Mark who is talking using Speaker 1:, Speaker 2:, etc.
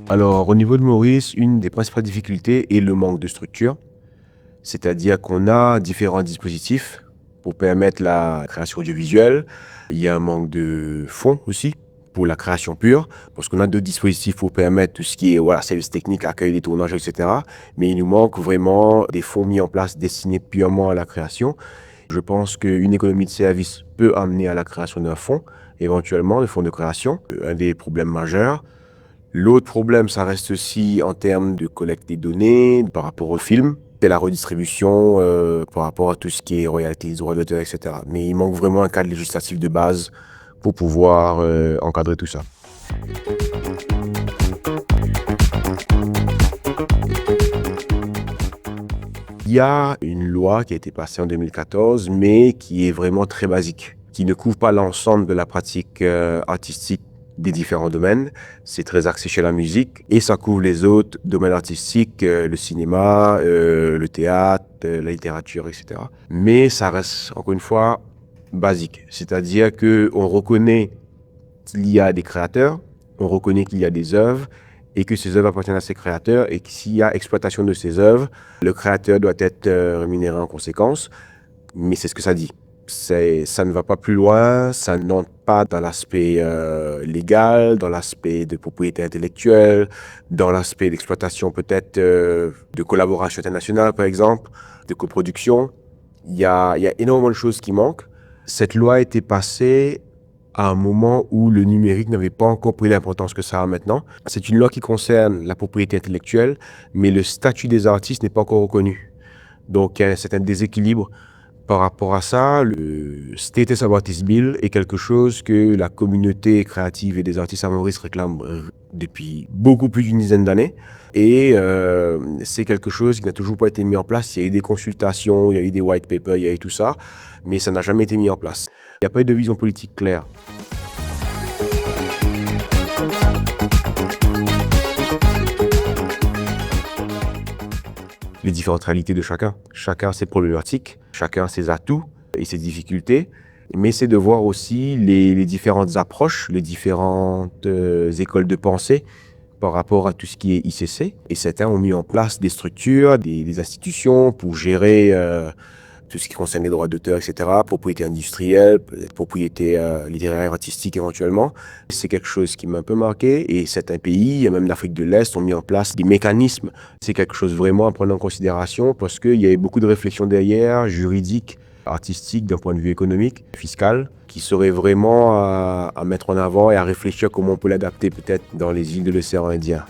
Speaker 1: Alors, au niveau de Maurice, une des principales difficultés est le manque de structure. C'est-à-dire qu'on a différents dispositifs pour permettre la création audiovisuelle. Il y a un manque de fonds aussi pour la création pure, parce qu'on a deux dispositifs pour permettre tout ce qui est service technique, accueil des tournages, etc. Mais il nous manque vraiment des fonds mis en place destinés purement à la création. Je pense qu'une économie de service peut amener à la création d'un fonds, éventuellement, le fonds de création, un des problèmes majeurs. L'autre problème, ça reste aussi en termes de collecte des données par rapport au film, c'est la redistribution par rapport à tout ce qui est royalties, droits d'auteur, etc. Mais il manque vraiment un cadre législatif de base pour pouvoir encadrer tout ça. Il y a une loi qui a été passée en 2014, mais qui est vraiment très basique, qui ne couvre pas l'ensemble de la pratique artistique des différents domaines. C'est très axé chez la musique et ça couvre les autres domaines artistiques, le cinéma, le théâtre, la littérature, etc. Mais ça reste, encore une fois, basique. C'est-à-dire qu'on reconnaît qu'il y a des créateurs, on reconnaît qu'il y a des œuvres et que ces œuvres appartiennent à ces créateurs et que s'il y a exploitation de ces œuvres, le créateur doit être rémunéré en conséquence. Mais c'est ce que ça dit. Ça ne va pas plus loin, ça n'entre pas dans l'aspect légal, dans l'aspect de propriété intellectuelle, dans l'aspect d'exploitation peut-être de collaboration internationale par exemple, de coproduction. Il y a énormément de choses qui manquent. Cette loi a été passée à un moment où le numérique n'avait pas encore pris l'importance que ça a maintenant. C'est une loi qui concerne la propriété intellectuelle, mais le statut des artistes n'est pas encore reconnu. Donc, c'est un déséquilibre. Par rapport à ça, le Status of Artist Bill est quelque chose que la communauté créative et des artistes à Maurice réclame depuis beaucoup plus d'une dizaine d'années. Et c'est quelque chose qui n'a toujours pas été mis en place. Il y a eu des consultations, il y a eu des white papers, il y a eu tout ça, mais ça n'a jamais été mis en place. Il n'y a pas eu de vision politique claire. Les différentes réalités de chacun. Chacun a ses problématiques, chacun a ses atouts et ses difficultés. Mais c'est de voir aussi les différentes approches, les différentes écoles de pensée par rapport à tout ce qui est ICC. Et certains ont mis en place des structures, des institutions pour gérer tout ce qui concerne les droits d'auteur, etc., propriété industrielle, propriété littéraire, artistique éventuellement. C'est quelque chose qui m'a un peu marqué et certains pays, même l'Afrique de l'Est, ont mis en place des mécanismes. C'est quelque chose vraiment à prendre en considération parce qu'il y avait beaucoup de réflexions derrière, juridiques, artistiques, d'un point de vue économique, fiscal, qui serait vraiment à mettre en avant et à réfléchir comment on peut l'adapter peut-être dans les îles de l'océan Indien.